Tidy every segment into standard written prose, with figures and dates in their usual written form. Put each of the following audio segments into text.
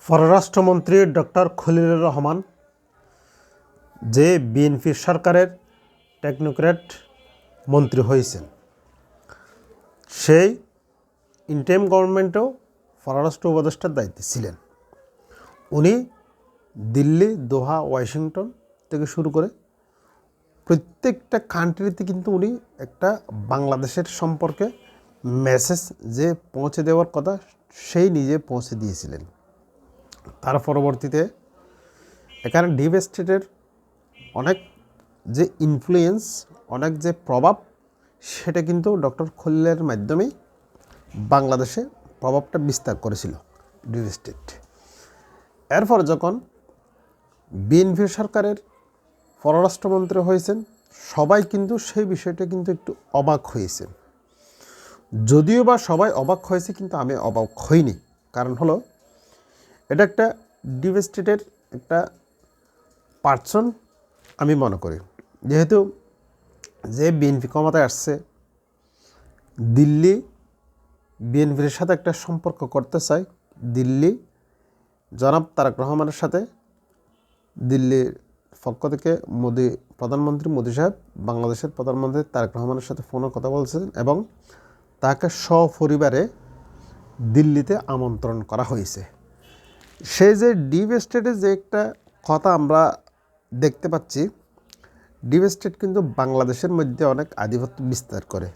পররাষ্ট্রমন্ত্রী ডক্টর খলিলুর রহমান যে বিএনপি সরকারের টেকনোক্র্যাট মন্ত্রী হয়েছেন, সেই ইন্টারিম গভর্নমেন্টেও পররাষ্ট্র উপদেষ্টার দায়িত্বে ছিলেন। উনি দিল্লি, দোহা, ওয়াশিংটন থেকে শুরু করে প্রত্যেকটা কান্ট্রিতে কিন্তু উনি একটা বাংলাদেশের সম্পর্কে মেসেজ যে পৌঁছে দেওয়ার কথা সেই নিজে পৌঁছে দিয়েছিলেন। তার পরবর্তীতে এখানে ডিপ স্টেটের অনেক যে ইনফ্লুয়েন্স, অনেক যে প্রভাব, সেটা কিন্তু ডক্টর খলিলের মাধ্যমেই বাংলাদেশে প্রভাবটা বিস্তার করেছিল ডিপ স্টেট। এরপর যখন বিএনপি সরকারের পররাষ্ট্রমন্ত্রী হয়েছেন, সবাই কিন্তু সেই বিষয়টা কিন্তু একটু অবাক হয়েছে। যদিও বা সবাই অবাক হয়েছে, কিন্তু আমি অবাক হইনি। কারণ হলো, এটা একটা ডিপ স্টেটের একটা পার্সন আমি মনে করি। যেহেতু যে বিএনপি ক্ষমতায় আসছে, দিল্লি বিএনপির সাথে একটা সম্পর্ক করতে চায়। দিল্লি জনাব তারেক রহমানের সাথে দিল্লির পক্ষ থেকে প্রধানমন্ত্রী মোদি সাহেব বাংলাদেশের প্রধানমন্ত্রী তারেক রহমানের সাথে ফোনে কথা বলছেন এবং তাকে সপরিবারে দিল্লিতে আমন্ত্রণ করা হয়েছে। সেই যে ডিপ স্টেটে যে একটা কথা আমরা দেখতে পাচ্ছি, ডিপ স্টেট কিন্তু বাংলাদেশের মধ্যে অনেক আধিপত্য বিস্তার করে।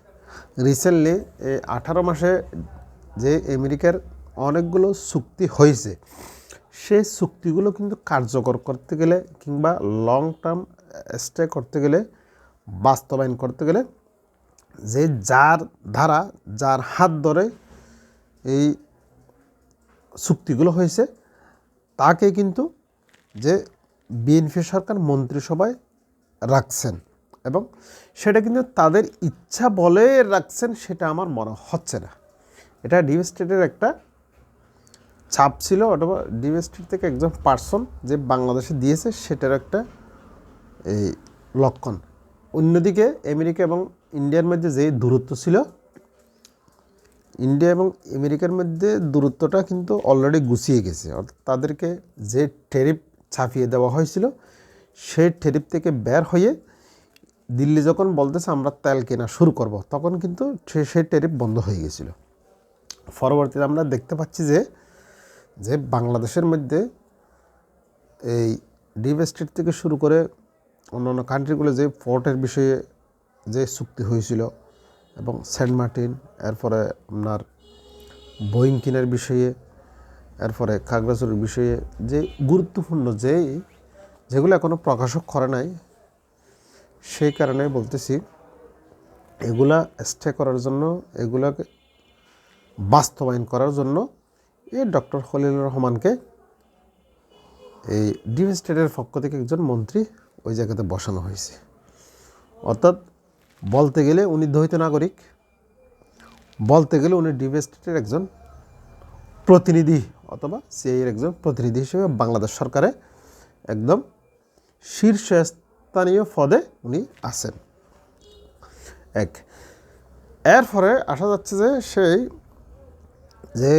রিসেন্টলি এই 18 মাসে যে আমেরিকার অনেকগুলো চুক্তি হয়েছে, সেই চুক্তিগুলো কিন্তু কার্যকর করতে গেলে কিংবা লং টার্ম স্টে করতে গেলে, বাস্তবায়ন করতে গেলে, যে যার দ্বারা যার হাত ধরে এই চুক্তিগুলো হয়েছে, তাকে কিন্তু যে বিএনপি সরকার মন্ত্রিসভায় রাখছেন এবং সেটা কিন্তু তাদের ইচ্ছা বলে রাখছেন, সেটা আমার মনে হচ্ছে না। এটা ডিপ স্টেটের একটা ছাপ ছিল, অথবা ডিপ স্টেট থেকে একজন পার্সন যে বাংলাদেশে দিয়েছে, সেটার একটা এই লক্ষণ। অন্যদিকে আমেরিকা এবং ইন্ডিয়ার মধ্যে যে দূরত্ব ছিল, ইন্ডিয়া এবং আমেরিকার মধ্যে দূরত্বটা কিন্তু অলরেডি গুছিয়ে গেছে। অর্থাৎ তাদেরকে যে ট্যারিফ ছাপিয়ে দেওয়া হয়েছিল, সেই ট্যারিফ থেকে বের হয়ে দিল্লি যখন বলতেছে আমরা তেল কেনা শুরু করব, তখন কিন্তু সেই ট্যারিফ বন্ধ হয়ে গেছিল। পরবর্তীতে আমরা দেখতে পাচ্ছি যে বাংলাদেশের মধ্যে এই ডিপ স্টেট থেকে শুরু করে অন্যান্য কান্ট্রিগুলো যে পোর্টের বিষয়ে যে চুক্তি হয়েছিল এবং সেন্ট মার্টিন, এরপরে আপনার বোয়িং কেনার বিষয়ে, এরপরে খাগড়াছড়ির বিষয়ে যে গুরুত্বপূর্ণ যেগুলো এখনও প্রকাশক করে নাই, সেই কারণে বলতেছি এগুলা স্টে করার জন্য, এগুলাকে বাস্তবায়ন করার জন্য এই ডক্টর খলিলুর রহমানকে এই ডিপ স্টেটের পক্ষ থেকে একজন মন্ত্রী ওই জায়গাতে বসানো হয়েছে। অর্থাৎ বলতে গেলে উনি দ্বৈত নাগরিক, বলতে গেলে উনি ডিপ স্টেটের একজন প্রতিনিধি অথবা সিআইএর একজন প্রতিনিধি হিসেবে বাংলাদেশ সরকারে একদম শীর্ষস্থানীয় পদে উনি আছেন। এরপরে আসা যাচ্ছে যে সেই যে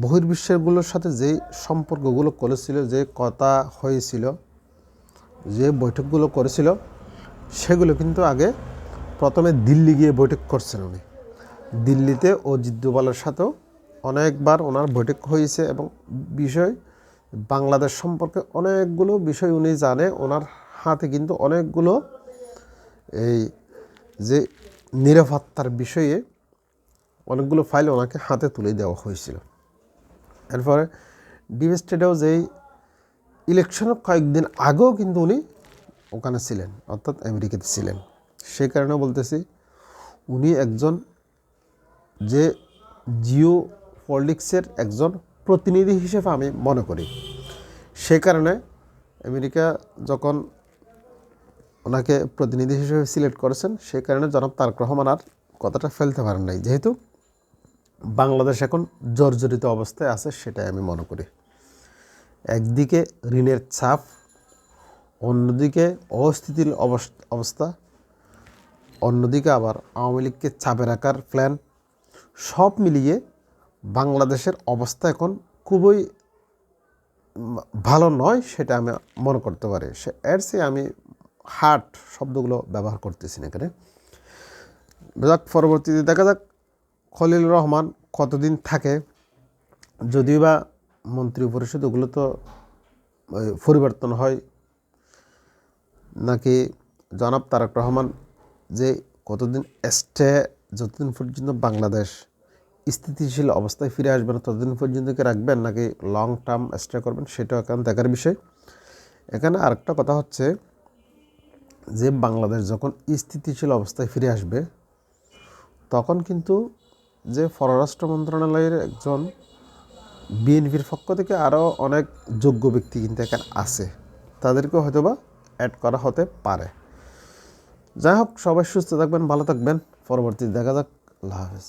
বহির্বিশ্বেরগুলোর সাথে যে সম্পর্কগুলো করেছিল, যে কথা হয়েছিল, যে বৈঠকগুলো করেছিল, সেগুলো কিন্তু আগে প্রথমে দিল্লি গিয়ে বৈঠক করছেন উনি। দিল্লিতে অজিত দোভালের সাথেও অনেকবার ওনার বৈঠক হয়েছে এবং বাংলাদেশ সম্পর্কে অনেকগুলো বিষয় উনি জানে। ওনার হাতে কিন্তু অনেকগুলো এই যে নিরাপত্তার বিষয়ে অনেকগুলো ফাইল ওনাকে হাতে তুলে দেওয়া হয়েছিল। এরপরে ডিপ স্টেটেও যেই ইলেকশনের কয়েকদিন আগেও কিন্তু উনি ওখানে ছিলেন, অর্থাৎ আমেরিকাতে ছিলেন। সেই কারণে বলতেছি উনি একজন যে জিও পলিটিক্সের একজন প্রতিনিধি হিসেবে আমি মনে করি। সে কারণে আমেরিকা যখন ওনাকে প্রতিনিধি হিসেবে সিলেক্ট করেছেন, সে কারণে জনাব তারেক রহমান আর কথাটা ফেলতে পারেন নাই। যেহেতু বাংলাদেশ এখন জর্জরিত অবস্থায় আছে, সেটাই আমি মনে করি। একদিকে ঋণের চাপ, অন্যদিকে অস্থিতিশীল অবস্থা, অন্যদিকে আবার আওয়ামী লীগকে চাপে রাখার প্ল্যান, সব মিলিয়ে বাংলাদেশের অবস্থা এখন খুবই ভালো নয় সেটা আমি মনে করতে পারি। এর চেয়ে আমি হার্ড শব্দগুলো ব্যবহার করতেছি না এখানে। যাক, পরবর্তীতে দেখা যাক খলিলুর রহমান কতদিন থাকে। যদিও বা মন্ত্রী পরিষদ ওগুলো তো পরিবর্তন হয়, নাকি জনাব তারেক রহমান যে কতদিন যতদিন পর্যন্ত বাংলাদেশ স্থিতিশীল অবস্থায় ফিরে আসবে না ততদিন পর্যন্ত কি রাখবেন, নাকি লং টার্ম স্টে করবেন, সেটাও এখন দেখার বিষয়। এখানে আরেকটা কথা হচ্ছে যে বাংলাদেশ যখন স্থিতিশীল অবস্থায় ফিরে আসবে তখন কিন্তু যে পররাষ্ট্র মন্ত্রণালয়ের একজন বিএনপির পক্ষ থেকে আরও অনেক যোগ্য ব্যক্তি কিন্তু এখানে আছে, তাদেরকেও হয়তোবা অ্যাড করা হতে পারে। যাই হোক, সবাই সুস্থ থাকবেন, ভালো থাকবেন, পরবর্তীতে দেখা যাক। আল্লাহ হাফেজ।